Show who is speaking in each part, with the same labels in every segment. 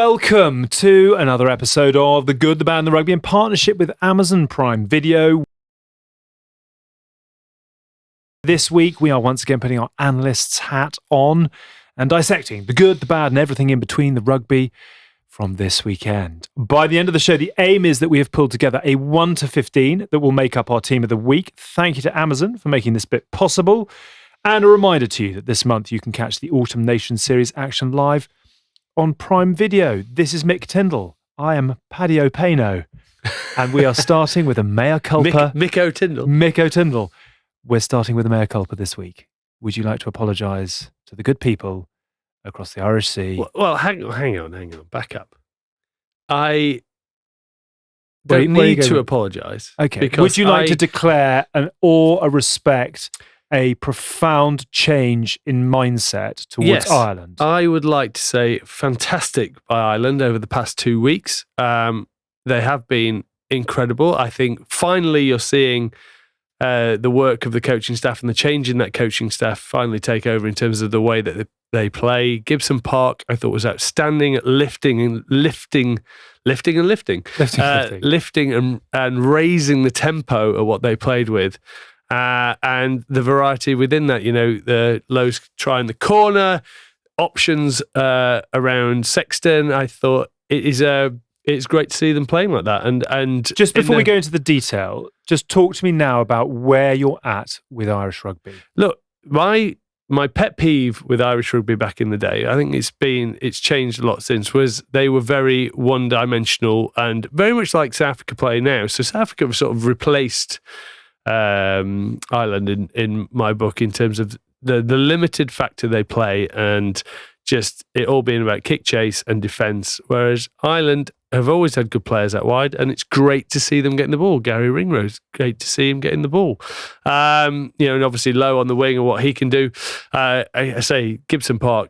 Speaker 1: Welcome to another episode of The Good, the Bad and the Rugby in partnership with Amazon Prime Video. This week we are once again putting our analyst's hat on and dissecting the good, the bad and everything in between the rugby from this weekend. By the end of the show, the aim is that we have pulled together a 1 to 15 that will make up our team of the week. Thank you to Amazon for making this bit possible. And a reminder to you that this month you can catch the Autumn Nation Series action live on Prime Video. This is Mick Tyndall. I am Paddy O'Pano. And we are starting with a mea culpa.
Speaker 2: Mick O'Tyndall.
Speaker 1: Mick O'Tyndall. We're starting with a mea culpa this week. Would you like to apologise to the good people across the Irish Sea?
Speaker 2: Well, hang on. Back up. I don't need to apologise.
Speaker 1: Okay. Would you like to declare an awe, a respect, a profound change in mindset towards Ireland?
Speaker 2: I would like to say fantastic by Ireland over the past 2 weeks. They have been incredible. I think finally you're seeing the work of the coaching staff and the change in that coaching staff finally take over in terms of the way that they play. Gibson Park, I thought, was outstanding at lifting and raising the tempo of what they played with. And the variety within that, the Lowe's trying the corner, options around Sexton. I thought it's great to see them playing like that. And
Speaker 1: just before we go into the detail, just talk to me now about where you're at with Irish rugby.
Speaker 2: Look, my pet peeve with Irish rugby back in the day, I think it's changed a lot since, was they were very one-dimensional and very much like South Africa play now. So South Africa have sort of replaced Ireland in my book in terms of the limited factor they play and just it all being about kick chase and defence, whereas Ireland have always had good players out wide and it's great to see them getting the ball. Gary Ringrose, great to see him getting the ball. And obviously Lowe on the wing and what he can do. I say Gibson Park,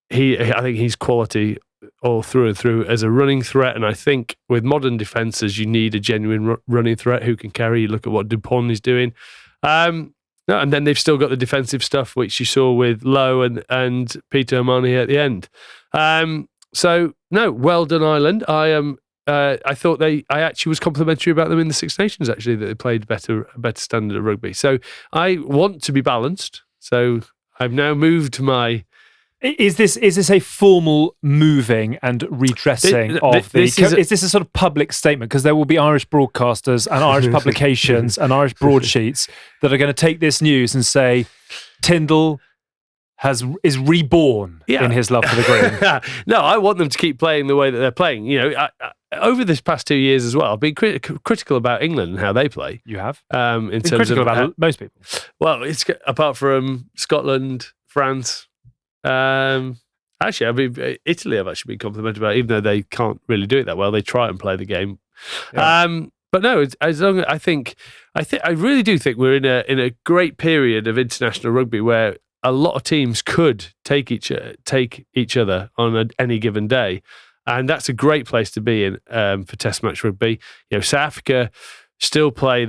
Speaker 2: I think he's quality all through and through as a running threat, and I think with modern defences you need a genuine running threat who can carry. You look at what Dupont is doing, and then they've still got the defensive stuff which you saw with Lowe and Peter O'Mahony at the end. So no, well done Ireland. I thought I actually was complimentary about them in the Six Nations actually, that they played a better standard of rugby. So I want to be balanced. So I've now moved my.
Speaker 1: Is this a formal moving and redressing of the... Is this a sort of public statement? Because there will be Irish broadcasters and Irish publications and Irish broadsheets that are going to take this news and say, Tyndall is reborn in his love for the green.
Speaker 2: No, I want them to keep playing the way that they're playing. Over this past 2 years as well, I've been critical about England and how they play.
Speaker 1: You have?
Speaker 2: In terms of
Speaker 1: about most people.
Speaker 2: Well, it's apart from Scotland, France... actually, Italy I've actually been complimented about, even though they can't really do it that well. They try and play the game. Yeah. But no, as long as I really do think we're in a great period of international rugby where a lot of teams could take each other on any given day, and that's a great place to be in for Test match rugby. South Africa still play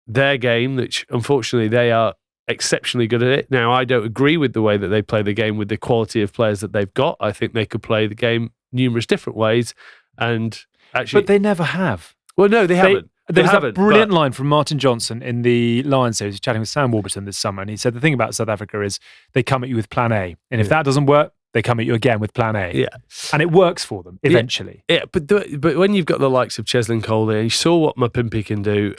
Speaker 2: their game, which unfortunately they are exceptionally good at it. Now, I don't agree with the way that they play the game with the quality of players that they've got. I think they could play the game numerous different ways, and actually,
Speaker 1: but they never have.
Speaker 2: Well, no, they haven't.
Speaker 1: There was a brilliant line from Martin Johnson in the Lions series, chatting with Sam Warburton this summer, and he said the thing about South Africa is they come at you with plan A, and if that doesn't work, they come at you again with plan A.
Speaker 2: Yeah.
Speaker 1: And it works for them eventually.
Speaker 2: Yeah, but when you've got the likes of Cheslin Cole there, you saw what Mapimpi can do.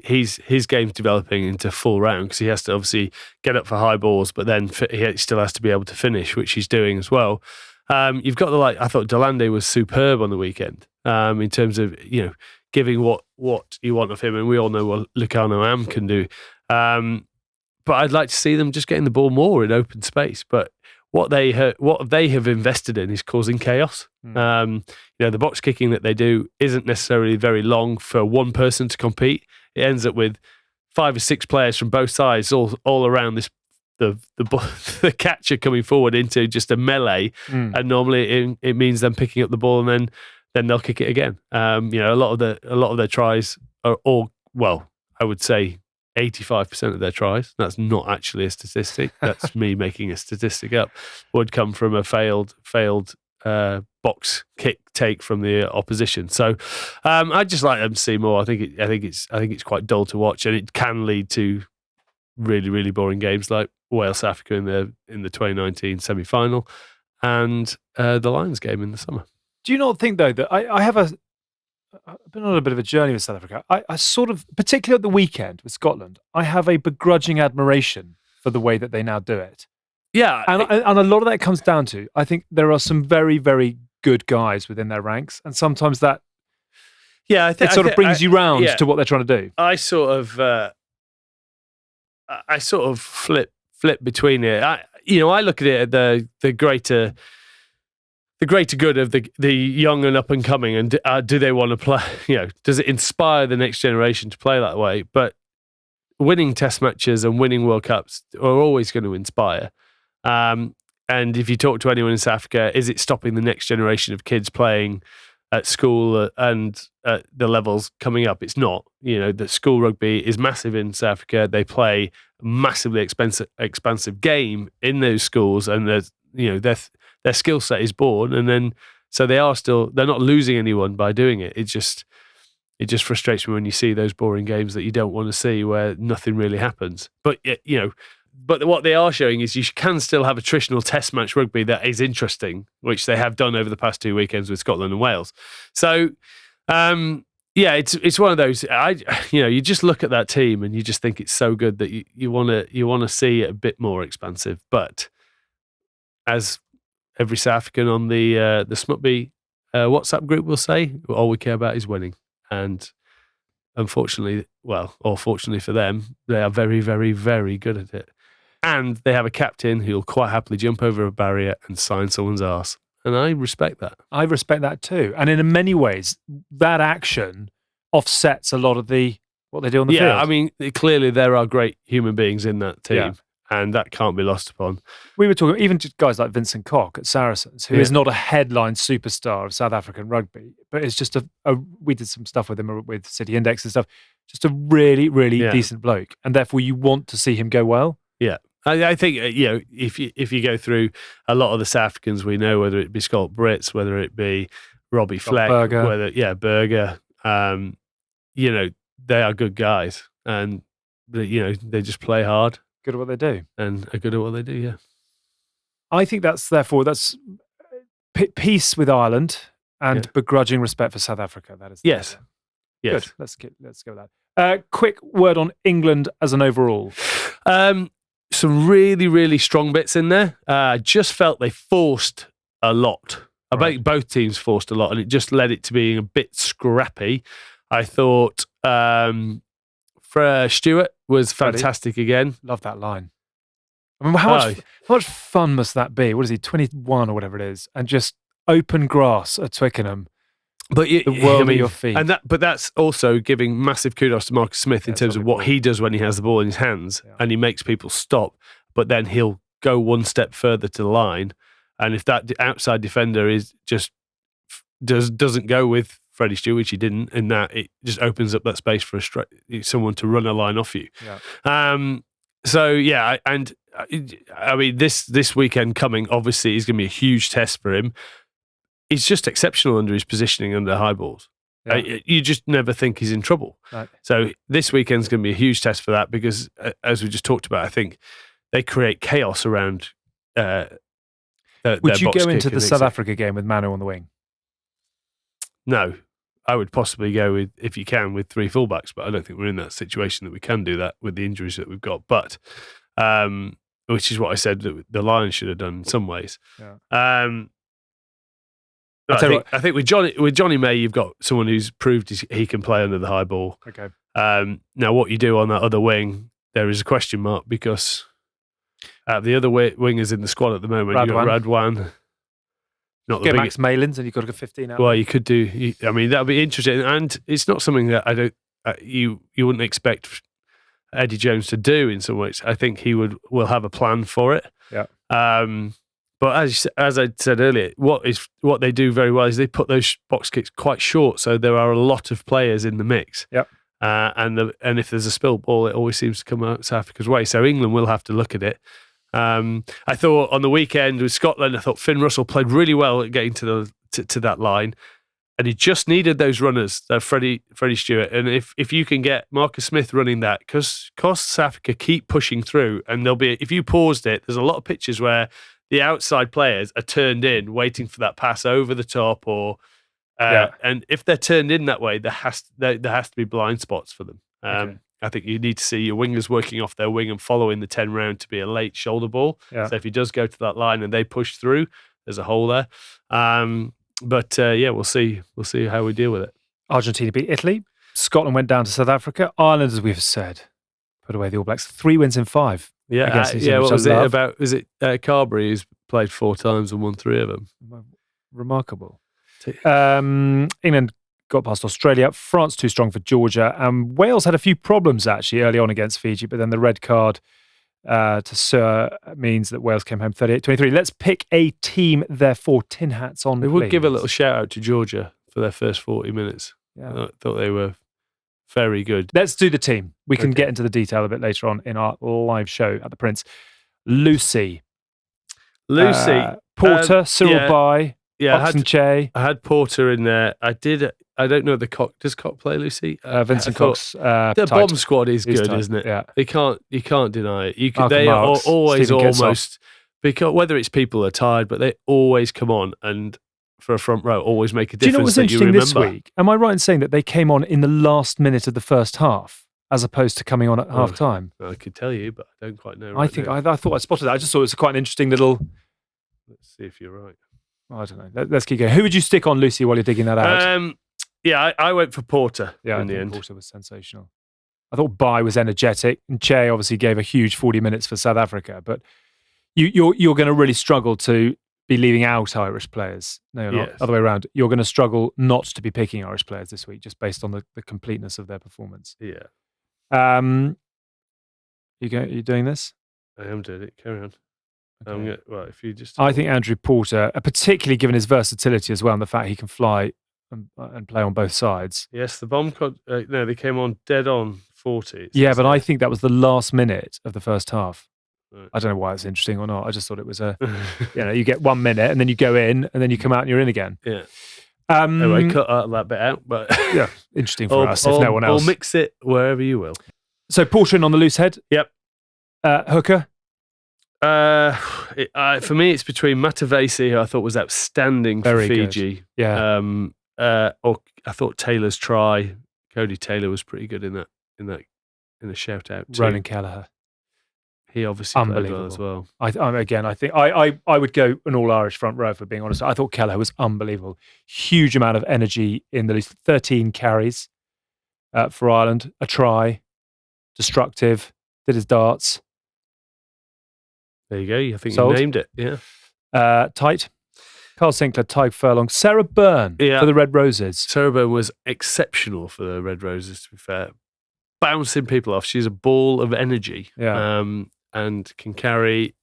Speaker 2: His game's developing into full round because he has to obviously get up for high balls, but then he still has to be able to finish, which he's doing as well. You've got I thought Delande was superb on the weekend in terms of, giving what you want of him, and we all know what Lucano Am can do. But I'd like to see them just getting the ball more in open space. But what they have invested in is causing chaos. The box kicking that they do isn't necessarily very long for one person to compete. It ends up with 5 or 6 players from both sides all around the catcher coming forward into just a melee, and normally it means them picking up the ball and then they'll kick it again. A lot of their tries are all, well, I would say 85% of their tries, that's not actually a statistic, that's me making a statistic up, would come from a failed box kick take from the opposition. So I'd just like them to see more. I think it's quite dull to watch, and it can lead to really, really boring games like Wales South Africa in the 2019 semi-final and the Lions game in the summer.
Speaker 1: Do you not think though that I've been on a bit of a journey with South Africa. I sort of, particularly at the weekend with Scotland, I have a begrudging admiration for the way that they now do it.
Speaker 2: Yeah,
Speaker 1: and a lot of that comes down to, I think there are some very, very good guys within their ranks, and sometimes that it sort of brings you round to what they're trying to do.
Speaker 2: I sort of flip between it. I look at it at the greater good of the young and up and coming, and do they want to play? Does it inspire the next generation to play that way? But winning Test matches and winning World Cups are always going to inspire. And if you talk to anyone in South Africa, is it stopping the next generation of kids playing at school and at the levels coming up? It's not. The school rugby is massive in South Africa. They play a massively expansive game in those schools, and their skill set is born, and then so they're not losing anyone by doing it. It just frustrates me when you see those boring games that you don't want to see where nothing really happens. But but what they are showing is you can still have attritional Test match rugby that is interesting, which they have done over the past 2 weekends with Scotland and Wales. So it's one of those. You just look at that team and you just think it's so good that you want to see it a bit more expansive. But as every South African on the Smutby WhatsApp group will say, all we care about is winning. And unfortunately, or fortunately for them, they are very, very, very good at it. And they have a captain who'll quite happily jump over a barrier and sign someone's arse. And I respect that. I
Speaker 1: respect that too. And in many ways, that action offsets a lot of what they do on the field.
Speaker 2: Yeah, I mean, clearly there are great human beings in that team. Yeah. And that can't be lost upon.
Speaker 1: We were talking, even just guys like Vincent Koch at Saracens, who is not a headline superstar of South African rugby, but it's just we did some stuff with him with City Index and stuff, just a really, really decent bloke. And therefore you want to see him go well.
Speaker 2: Yeah. I think, if you go through a lot of the South Africans we know, whether it be Scott Brits, whether it be Robbie Fleck, Berger, they are good guys. And, they just play hard.
Speaker 1: Good at what they do.
Speaker 2: And are good at what they do, yeah.
Speaker 1: I think that's peace with Ireland and begrudging respect for South Africa. That is
Speaker 2: yes.
Speaker 1: Good. Let's go with that. Quick word on England as an overall.
Speaker 2: Some really, really strong bits in there. Just felt they forced a lot. I think both teams forced a lot, and it just led it to being a bit scrappy. I thought Stewart was fantastic again.
Speaker 1: Love that line. I mean, how much fun must that be? What is he, 21 or whatever it is? And just open grass at Twickenham.
Speaker 2: But
Speaker 1: the world at your feet.
Speaker 2: But that's also giving massive kudos to Marcus Smith in terms of what he does when he has the ball in his hands, and he makes people stop. But then he'll go one step further to the line, and if that outside defender doesn't go with Freddie Stewart, which he didn't, in that it just opens up that space for someone to run a line off you. Yeah. I mean, this weekend coming obviously is going to be a huge test for him. He's just exceptional under his positioning under high balls. Yeah. You just never think he's in trouble. Right. So this weekend's going to be a huge test for that because, as we just talked about, I think they create chaos around.
Speaker 1: Would you go into the South Africa game with Manu on the wing?
Speaker 2: No, I would possibly go with, if you can, with 3 fullbacks, but I don't think we're in that situation that we can do that with the injuries that we've got. But which is what I said that the Lions should have done in some ways. Yeah. I think with Johnny May, you've got someone who's proved he can play under the high ball.
Speaker 1: Okay.
Speaker 2: Now, what you do on that other wing, there is a question mark because the other wingers in the squad at the moment, you've got Radwan.
Speaker 1: Not get Max Malins and you've got to go 15 out.
Speaker 2: Well, you could do. I mean, that would be interesting, and it's not something that I don't. You wouldn't expect Eddie Jones to do in some ways. I think he will have a plan for it.
Speaker 1: Yeah.
Speaker 2: But as I said earlier, what they do very well is they put those box kicks quite short, so there are a lot of players in the mix.
Speaker 1: Yep.
Speaker 2: And if there's a spill ball, it always seems to come out South Africa's way. So England will have to look at it. I thought on the weekend with Scotland, I thought Finn Russell played really well at getting to that line. And he just needed those runners, Freddie Stewart. And if you can get Marcus Smith running that, because South Africa keep pushing through, and if you paused it, there's a lot of pitches where the outside players are turned in, waiting for that pass over the top, and if they're turned in that way, there has to be blind spots for them.
Speaker 1: Okay.
Speaker 2: I think you need to see your wingers working off their wing and following the 10 round to be a late shoulder ball.
Speaker 1: Yeah.
Speaker 2: So if he does go to that line and they push through, there's a hole there. But we'll see. We'll see how we deal with it.
Speaker 1: Argentina beat Italy. Scotland went down to South Africa. Ireland, as we've said, put away the All Blacks. 3 wins in 5.
Speaker 2: Yeah, what was it about? Was it Carberry who's played 4 times and won 3 of them?
Speaker 1: Remarkable. England got past Australia. France too strong for Georgia. And Wales had a few problems actually early on against Fiji, but then the red card to Sir means that Wales came home 38-23. Let's pick a team, therefore, tin hats on.
Speaker 2: We would give a little shout out to Georgia for their first 40 minutes.
Speaker 1: Yeah.
Speaker 2: I thought they were very good.
Speaker 1: Let's do the team. We can get into the detail a bit later on in our live show at the Prince. Lucy, Porter, Cyril Bai, Oxenche.
Speaker 2: I had Porter in there. I don't know the Cock. Does Cock play Lucy?
Speaker 1: Vincent Cox.
Speaker 2: The
Speaker 1: tight.
Speaker 2: bomb squad is good,
Speaker 1: tight,
Speaker 2: isn't it?
Speaker 1: Yeah.
Speaker 2: You can't deny it.
Speaker 1: Malcolm
Speaker 2: They
Speaker 1: Marks,
Speaker 2: are always
Speaker 1: Stephen
Speaker 2: almost, because whether it's people are tired, but they always come on and for a front row always make a difference.
Speaker 1: Do you know what was interesting this
Speaker 2: remember.
Speaker 1: week? Am I right in saying that they came on in the last minute of the first half as opposed to coming on at half time?
Speaker 2: I could tell you, but I don't quite know.
Speaker 1: I thought I spotted that. I just thought it was quite an interesting little.
Speaker 2: Let's see if you're right.
Speaker 1: I don't know. Let's keep going. Who would you stick on, Lucy, while you're digging that out?
Speaker 2: I went for Porter in the end.
Speaker 1: Porter was sensational. I thought Bai was energetic, and Che obviously gave a huge 40 minutes for South Africa. But you're going to really struggle to be leaving out Irish players. No, you're not.
Speaker 2: Yes.
Speaker 1: Other way around. You're going to struggle not to be picking Irish players this week, just based on the completeness of their performance.
Speaker 2: Yeah.
Speaker 1: You doing this?
Speaker 2: I am doing it. Carry on.
Speaker 1: Okay.
Speaker 2: If you just.
Speaker 1: I think Andrew Porter, particularly given his versatility as well, and the fact he can fly and play on both sides.
Speaker 2: Yes, the bomb cod. No, they came on dead on 40.
Speaker 1: Yeah, but I think that was the last minute of the first half.
Speaker 2: Right.
Speaker 1: I don't know why it's interesting or not. I just thought it was you get 1 minute and then you go in and then you come out and you're in again.
Speaker 2: Yeah. Anyway, cut that bit out, but
Speaker 1: yeah, interesting for us if no one else.
Speaker 2: Or mix it wherever you will.
Speaker 1: So Porter in on the loose head.
Speaker 2: Yep.
Speaker 1: Hooker.
Speaker 2: For me, it's between Matavesi, who I thought was outstanding for Fiji.
Speaker 1: Good. Yeah.
Speaker 2: Or I thought Taylor's try. Cody Taylor was pretty good in the shout out.
Speaker 1: Ronan Kelleher.
Speaker 2: He obviously played well as well.
Speaker 1: I think I would go an all Irish front row, for being honest. I thought Kelleher was unbelievable. Huge amount of energy in the least. 13 carries for Ireland. A try. Destructive. Did his darts.
Speaker 2: There you go. I think
Speaker 1: Sold.
Speaker 2: You named it. Yeah.
Speaker 1: Tight. Carl Sinclair, Tyke Furlong, Sarah Byrne for the Red Roses.
Speaker 2: Sarah Byrne was exceptional for the Red Roses, to be fair. Bouncing people off. She's a ball of energy.
Speaker 1: Yeah.
Speaker 2: And can carry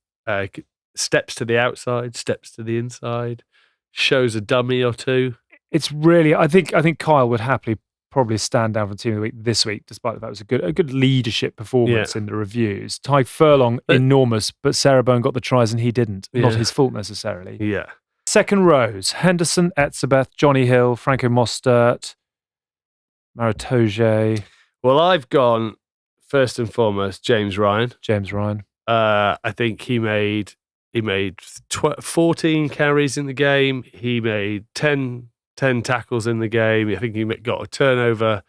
Speaker 2: steps to the outside, steps to the inside, shows a dummy or two.
Speaker 1: It's really, I think Kyle would happily probably stand down for Team of the Week this week, despite the fact it was a good leadership performance in the reviews. Tyke Furlong, enormous, but Sarah Byrne got the tries and he didn't. Not his fault necessarily.
Speaker 2: Yeah.
Speaker 1: Second rows, Henderson, Etzebeth, Johnny Hill, Franco Mostert, Maritoge.
Speaker 2: Well, I've gone, first and foremost, James Ryan. I think he made 14 carries in the game. He made 10 tackles in the game. I think he got a turnover.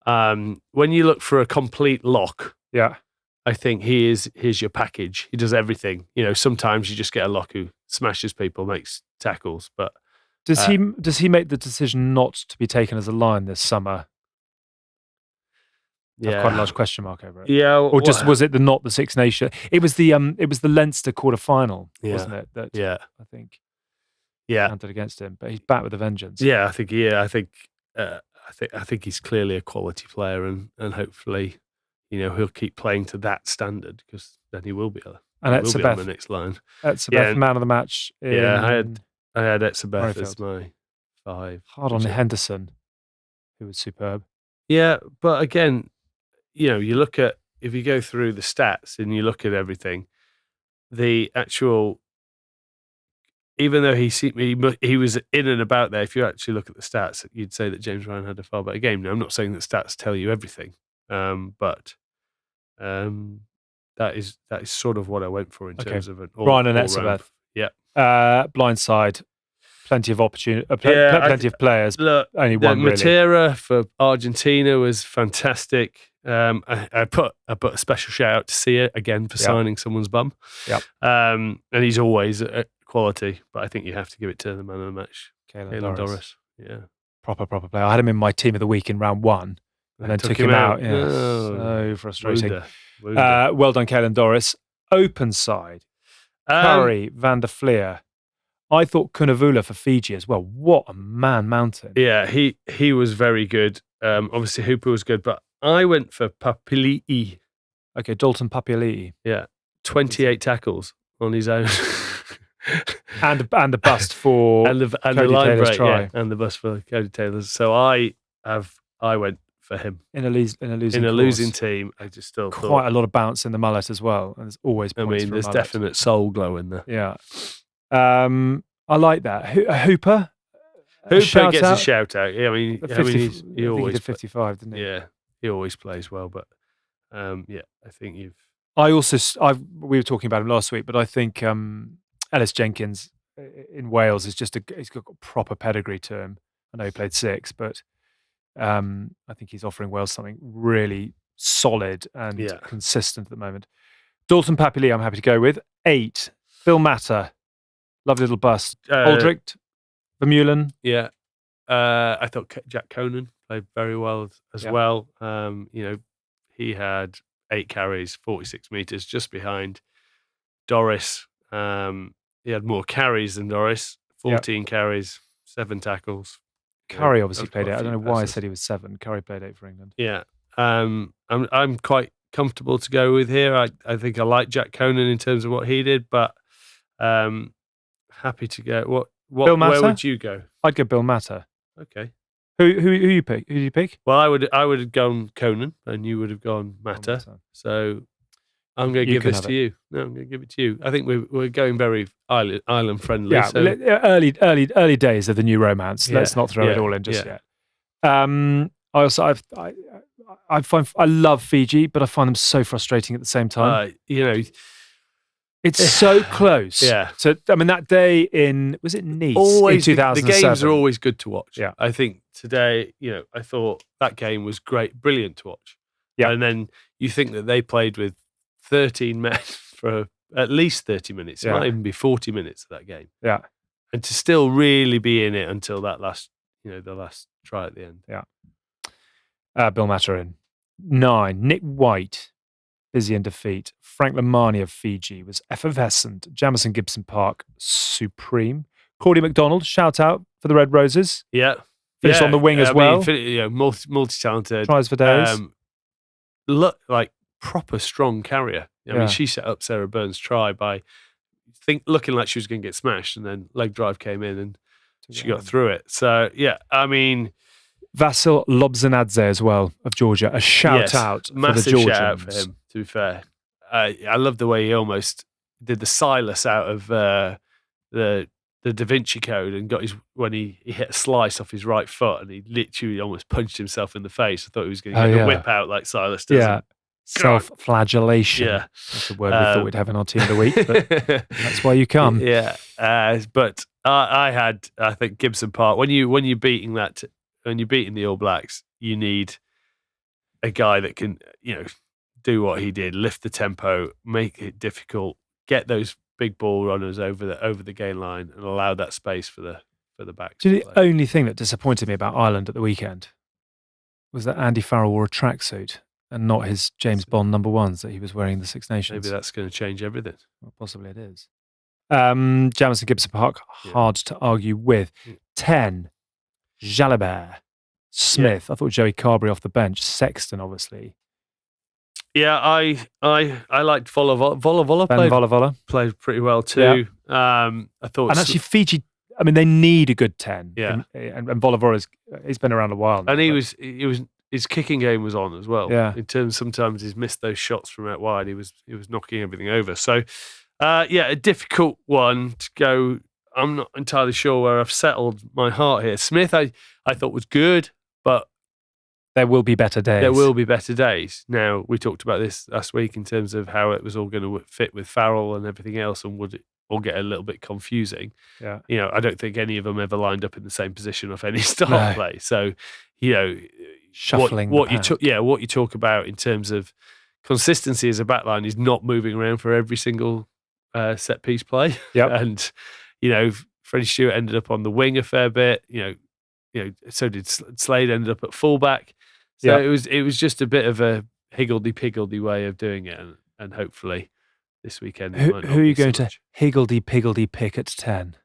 Speaker 2: When you look for a complete lock, I think here's your package. He does everything. Sometimes you just get a lock who smashes people, makes tackles. But
Speaker 1: does he make the decision not to be taken as a Lion this summer? Yeah, quite a large question mark over it.
Speaker 2: Yeah,
Speaker 1: or just was it not the Six Nations? It was the Leinster quarter-final, wasn't it? That I think counted against him, but he's back with a vengeance.
Speaker 2: Yeah, I think I think he's clearly a quality player, and hopefully, he'll keep playing to that standard, because then he will be on the next line.
Speaker 1: Etzebeth, man of the match.
Speaker 2: I had Etzebeth as my 5.
Speaker 1: Hard on Henderson, who was superb.
Speaker 2: Yeah, but again, you look at, if you go through the stats and you look at everything, the actual, even though he was in and about there, if you actually look at the stats, you'd say that James Ryan had a far better game. Now, I'm not saying that stats tell you everything, but that is sort of what I went for in terms of an
Speaker 1: Ryan and
Speaker 2: all
Speaker 1: Etzebeth.
Speaker 2: round. Yeah.
Speaker 1: Blindside, plenty of opportunity, plenty of players.
Speaker 2: Look,
Speaker 1: only one really.
Speaker 2: Matera for Argentina was fantastic. I put a special shout out to Sia again for signing someone's bum.
Speaker 1: Yep.
Speaker 2: And he's always quality, but I think you have to give it to the man of the match, Caelan Doris. Yeah.
Speaker 1: Proper player. I had him in my team of the week in round 1 and then took him out. Yeah. So frustrating.
Speaker 2: Wounder.
Speaker 1: Well done, Caelan Doris. Open side. Curry, Van der Fleer. I thought Kunavula for Fiji as well. What a man mountain.
Speaker 2: Yeah, he was very good. Obviously, Hooper was good, but I went for Papali'i.
Speaker 1: Okay, Dalton Papali'i.
Speaker 2: Yeah, 28 tackles on his own.
Speaker 1: and the bust for
Speaker 2: and the
Speaker 1: Cody
Speaker 2: line
Speaker 1: Taylor's
Speaker 2: break,
Speaker 1: try.
Speaker 2: Yeah, and the bust for Cody Taylor's. So I went for him
Speaker 1: in a losing
Speaker 2: team. I just still
Speaker 1: quite a lot of bounce in the mullet as well, and there's always points.
Speaker 2: There's
Speaker 1: mullet.
Speaker 2: Definite soul glow in there.
Speaker 1: Yeah, I like that. Hooper.
Speaker 2: Hooper gets a shout out. Yeah,
Speaker 1: he always did 55, didn't he?
Speaker 2: Yeah, he always plays well. But I think you've.
Speaker 1: We were talking about him last week, but I think Ellis Jenkins in Wales is he's got proper pedigree to him. I know he played 6, but I think he's offering Wales something really solid and consistent at the moment. Dalton Papali'i, I'm happy to go with 8. Bill Matter, lovely little bust. Aldrich, Vermeulen.
Speaker 2: Yeah, I thought Jack Conan played very well as well. He had 8 carries, 46 meters, just behind Doris. He had more carries than Doris, 14 carries, 7 tackles.
Speaker 1: Curry obviously played 8. I don't know why I said he was 7. Curry played 8 for England.
Speaker 2: Yeah, I'm quite comfortable to go with here. I think I like Jack Conan in terms of what he did, but happy to go.
Speaker 1: Bill Matter?
Speaker 2: Where would you go?
Speaker 1: I'd go Bill Matter.
Speaker 2: Okay.
Speaker 1: Who you pick? Who do you pick?
Speaker 2: Well, I would have gone Conan, and you would have gone Matter. So I'm going to give this to you. No, I'm going to give it to you. I think we're going very island friendly.
Speaker 1: Yeah,
Speaker 2: so.
Speaker 1: early days of the new romance. Let's not throw it all in just yet. I love Fiji, but I find them so frustrating at the same time. It's so close.
Speaker 2: Yeah.
Speaker 1: So that day was it Nice?
Speaker 2: Always
Speaker 1: in 2007?
Speaker 2: The games are always good to watch.
Speaker 1: Yeah.
Speaker 2: I think today, I thought that game was brilliant to watch.
Speaker 1: Yeah.
Speaker 2: And then you think that they played with 13 men for at least 30 minutes. It might even be 40 minutes of that game.
Speaker 1: Yeah.
Speaker 2: And to still really be in it until that last, the last try at the end.
Speaker 1: Yeah. Bill Matter in 9. Nick White, busy in defeat. Frank Lamani of Fiji was effervescent. Jamison Gibson Park, supreme. Cordy McDonald, shout out for the Red Roses.
Speaker 2: Yeah.
Speaker 1: Finished on the wing as well.
Speaker 2: Multi-talented.
Speaker 1: Tries for days.
Speaker 2: Look like proper strong carrier. I mean, she set up Sarah Burns' try by looking like she was going to get smashed, and then leg drive came in and she got through it. So,
Speaker 1: Vasil Lobzanadze as well of Georgia. A shout out for the Georgians.
Speaker 2: Shout out for him, to be fair. I love the way he almost did the Silas out of the Da Vinci Code and got when he hit a slice off his right foot and he literally almost punched himself in the face. I thought he was going to get a whip out like Silas does.
Speaker 1: Yeah. Self-flagellation.
Speaker 2: Yeah.
Speaker 1: That's a word we thought we'd have in our team of the week, but that's why you come.
Speaker 2: Yeah. But I think Gibson Park, when you're beating the All Blacks, you need a guy that can, do what he did, lift the tempo, make it difficult, get those big ball runners over the gain line and allow that space for the backs.
Speaker 1: The only thing that disappointed me about Ireland at the weekend was that Andy Farrell wore a tracksuit and not his James Bond number 1s that he was wearing in the Six Nations.
Speaker 2: Maybe that's going to change everything.
Speaker 1: Well, possibly it is. Jamison Gibson Park, hard to argue with. 10, Jalabert, Smith. I thought Joey Carberry off the bench. Sexton, obviously.
Speaker 2: Yeah, I liked
Speaker 1: Vola
Speaker 2: played pretty well too.
Speaker 1: Yeah.
Speaker 2: I thought,
Speaker 1: and actually Fiji. they need a good 10.
Speaker 2: Yeah,
Speaker 1: and Vola he's been around a while now,
Speaker 2: and he was his kicking game was on as well.
Speaker 1: Yeah,
Speaker 2: in terms sometimes he's missed those shots from out wide. He was knocking everything over. So A difficult one to go. I'm not entirely sure where I've settled my heart here. Smith, I thought was good, but
Speaker 1: There will be better days.
Speaker 2: there will be better days. Now, we talked about this last week in terms of how it was all going to fit with Farrell and everything else, and would it all get a little bit confusing.
Speaker 1: Yeah.
Speaker 2: I don't think any of them ever lined up in the same position off any start
Speaker 1: No.
Speaker 2: play. So,
Speaker 1: Shuffling
Speaker 2: what
Speaker 1: the pack.
Speaker 2: what you talk about in terms of consistency as a backline is not moving around for every single set piece play.
Speaker 1: Yep.
Speaker 2: And Freddie Stewart ended up on the wing a fair bit. So did Slade. Ended up at fullback. So
Speaker 1: Yep.
Speaker 2: it was just a bit of a higgledy-piggledy way of doing it, and hopefully this weekend it might not
Speaker 1: Who are you
Speaker 2: be so
Speaker 1: going to
Speaker 2: much.
Speaker 1: higgledy-piggledy pick at 10?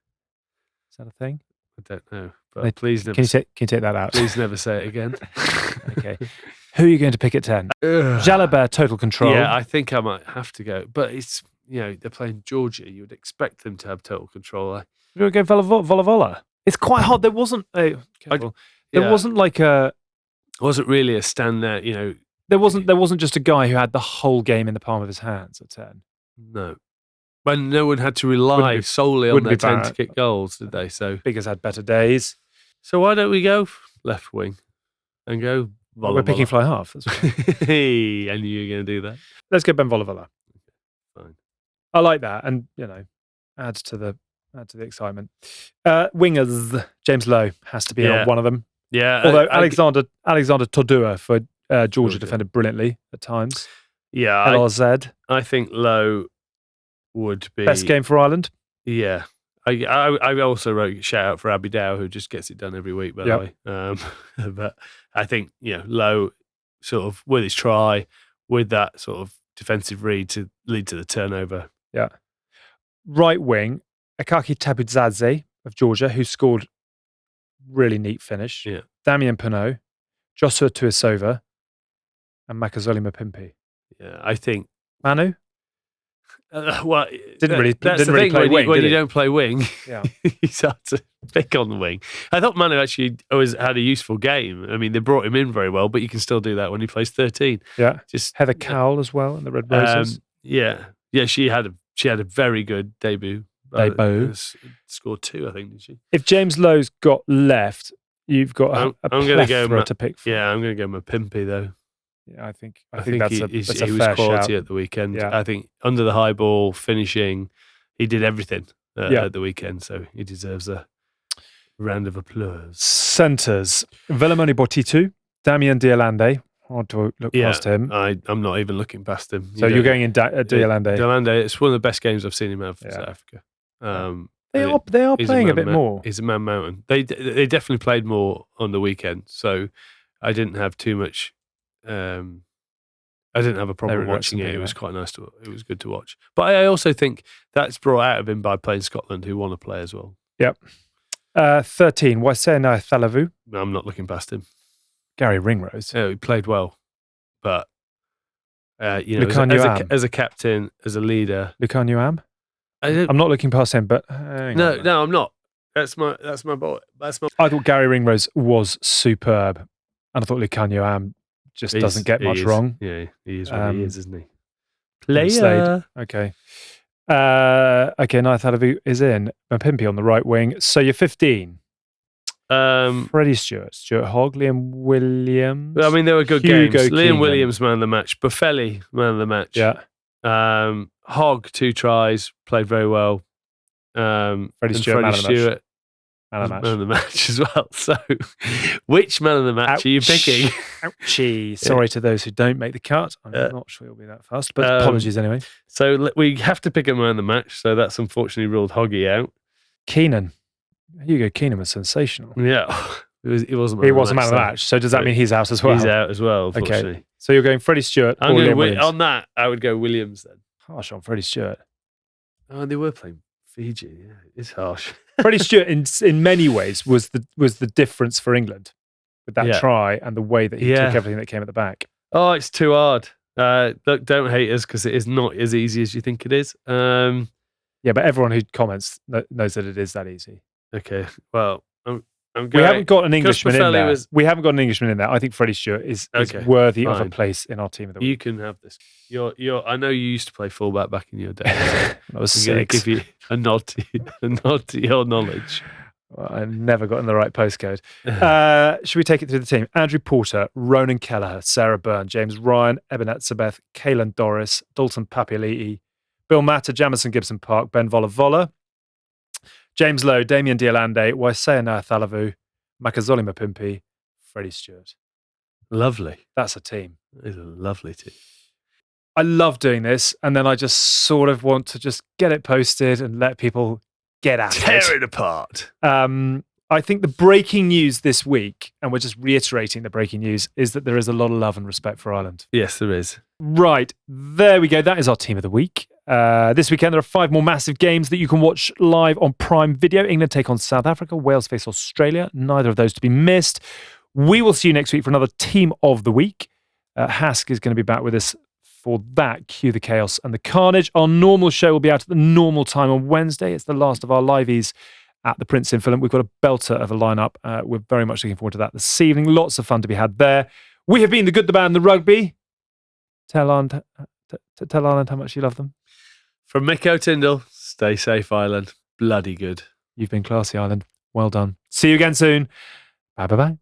Speaker 1: Is that a thing?
Speaker 2: I don't know, but please never.
Speaker 1: Can you take that out?
Speaker 2: Please never say it again.
Speaker 1: Okay. Who are you going to pick at 10? Jalabert, total control.
Speaker 2: Yeah, I think I might have to go, but it's they're playing Georgia. You would expect them to have total control.
Speaker 1: We're going to go Volavola. It's quite hard. There wasn't there wasn't like a.
Speaker 2: It wasn't really a standout.
Speaker 1: There wasn't just a guy who had the whole game in the palm of his hands at 10.
Speaker 2: No. When no one had to rely solely on their 10 to kick goals, did they? So
Speaker 1: Biggers had better days.
Speaker 2: So why don't we go left wing and go Volavola?
Speaker 1: We're picking fly half. That's right.
Speaker 2: Hey, I knew you were going to do that.
Speaker 1: Let's go Ben Volavola.
Speaker 2: Fine.
Speaker 1: I like that, and adds to the excitement. Wingers, James Lowe has to be on one of them.
Speaker 2: Yeah.
Speaker 1: Although Alexander Todua for Georgia defended brilliantly at times.
Speaker 2: Yeah.
Speaker 1: LRZ.
Speaker 2: I think Lowe would be
Speaker 1: best game for Ireland.
Speaker 2: Yeah. I also wrote a shout out for Abby Dow, who just gets it done every week, by the way. But I think, Lowe sort of with his try, with that sort of defensive read to lead to the turnover.
Speaker 1: Yeah. Right wing, Akaki Tabudzadze of Georgia, who scored really neat finish.
Speaker 2: Yeah.
Speaker 1: Damien Pinot, Joshua Tuisova, and Makazole Mapimpi.
Speaker 2: Yeah, I think
Speaker 1: Manu.
Speaker 2: Well,
Speaker 1: didn't really play wing.
Speaker 2: When you don't play wing,
Speaker 1: yeah,
Speaker 2: he's hard to pick on the wing. I thought Manu actually always had a useful game. I mean, they brought him in very well, but you can still do that when he plays 13.
Speaker 1: Yeah, just Heather Cowell as well in the Red Roses.
Speaker 2: Yeah, she had a very good debut. Scored 2, I think, did she? If
Speaker 1: James Lowe's got left, you've got a plethora to pick from.
Speaker 2: Yeah, I'm going to go Mapimpi though.
Speaker 1: Yeah, I think that's a
Speaker 2: he
Speaker 1: fair
Speaker 2: was quality
Speaker 1: shout.
Speaker 2: at the weekend.
Speaker 1: Yeah.
Speaker 2: I think under the high ball, finishing, he did everything at the weekend, so he deserves a round of applause.
Speaker 1: Centres, Velamoni Bortitu, Damien Dialande. Hard to look past him.
Speaker 2: I'm not even looking past him.
Speaker 1: So you're going in Dialande.
Speaker 2: Dialande, it's one of the best games I've seen him have for South Africa.
Speaker 1: They are playing a bit more.
Speaker 2: He's a man mountain. They definitely played more on the weekend, so I didn't have too much. I didn't have a problem watching it. It was quite nice it was good to watch. But I also think that's brought out of him by playing Scotland, who want to play as well.
Speaker 1: Yep. 13, Waisena Thalavu.
Speaker 2: I'm not looking past him.
Speaker 1: Gary Ringrose.
Speaker 2: Yeah, he played well, but as a captain, as a leader,
Speaker 1: Lucan Uam. I'm not looking past him, but
Speaker 2: no, I'm not. That's my boy.
Speaker 1: I thought Gary Ringrose was superb, and I thought Lucan Uam just doesn't get much wrong.
Speaker 2: Yeah, he is what he is, isn't he? Player.
Speaker 1: Slade. Okay. Nath Thalavu is in. Mapimpi on the right wing. So you're 15. Freddie Stewart, Stuart Hogg, Liam Williams.
Speaker 2: I mean, they were good
Speaker 1: Hugo
Speaker 2: games.
Speaker 1: Keenan.
Speaker 2: Liam Williams, man of the match. Buffelli, man of the match.
Speaker 1: Yeah.
Speaker 2: Hogg, 2 tries, played very well.
Speaker 1: Freddie Stewart, man
Speaker 2: of the match as well. So, which man of the match are you picking?
Speaker 1: Ouchie. Sorry to those who don't make the cut. I'm not sure it'll be that fast, but apologies anyway.
Speaker 2: So we have to pick a man of the match. So that's unfortunately ruled Hoggy out.
Speaker 1: Keenan. Hugo Keenan was sensational.
Speaker 2: Yeah. He wasn't
Speaker 1: man of the match. So does that mean he's out as well?
Speaker 2: He's out as well, unfortunately.
Speaker 1: Okay. So you're going Freddie Stewart or Liam Williams?
Speaker 2: On that, I would go Williams then.
Speaker 1: Harsh on Freddie Stewart.
Speaker 2: Oh, they were playing Fiji. Yeah, it's harsh.
Speaker 1: Freddie Stewart, in many ways, was the difference for England with that try and the way that he took everything that came at the back.
Speaker 2: Oh, it's too hard. Look, don't hate us because it is not as easy as you think it is.
Speaker 1: Yeah, but everyone who comments knows that it is that easy.
Speaker 2: Okay, well,
Speaker 1: We haven't got an Englishman in
Speaker 2: Buffelli
Speaker 1: there. We haven't got an Englishman in there. I think Freddie Stewart is
Speaker 2: Okay,
Speaker 1: worthy of a
Speaker 2: fine.
Speaker 1: place in our team of the week.
Speaker 2: You can have this. I know you used to play fullback back in your day.
Speaker 1: I was
Speaker 2: I'm going to
Speaker 1: 6.
Speaker 2: give you a nod to your knowledge.
Speaker 1: I never got in the right postcode. Should we take it through the team? Andrew Porter, Ronan Kelleher, Sarah Byrne, James Ryan, Ebenet Sabeth, Kaelan Doris, Dalton Papialiti, Bill Matter, Jamison Gibson Park, Ben Vola, James Lowe, Damien Diolande, Waisea Thalavu, Makazoli Mapimpi, Freddie Stewart.
Speaker 2: Lovely.
Speaker 1: That's a team.
Speaker 2: It's a lovely team.
Speaker 1: I love doing this, and then I just sort of want to just get it posted and let people get at it.
Speaker 2: Tear it apart.
Speaker 1: I think the breaking news this week, and we're just reiterating the breaking news, is that there is a lot of love and respect for Ireland.
Speaker 2: Yes, there is.
Speaker 1: Right, there we go. That is our team of the week. This weekend, there are 5 more massive games that you can watch live on Prime Video. England take on South Africa, Wales face Australia. Neither of those to be missed. We will see you next week for another Team of the Week. Hask is going to be back with us for that. Cue the chaos and the carnage. Our normal show will be out at the normal time on Wednesday. It's the last of our liveys at the Prince in Fulham. We've got a belter of a lineup. We're very much looking forward to that this evening. Lots of fun to be had there. We have been the good, the bad, and the rugby. Tell Ireland how much you love them.
Speaker 2: From Miko Tyndall, stay safe, Ireland. Bloody good.
Speaker 1: You've been classy, Ireland. Well done. See you again soon. Bye-bye.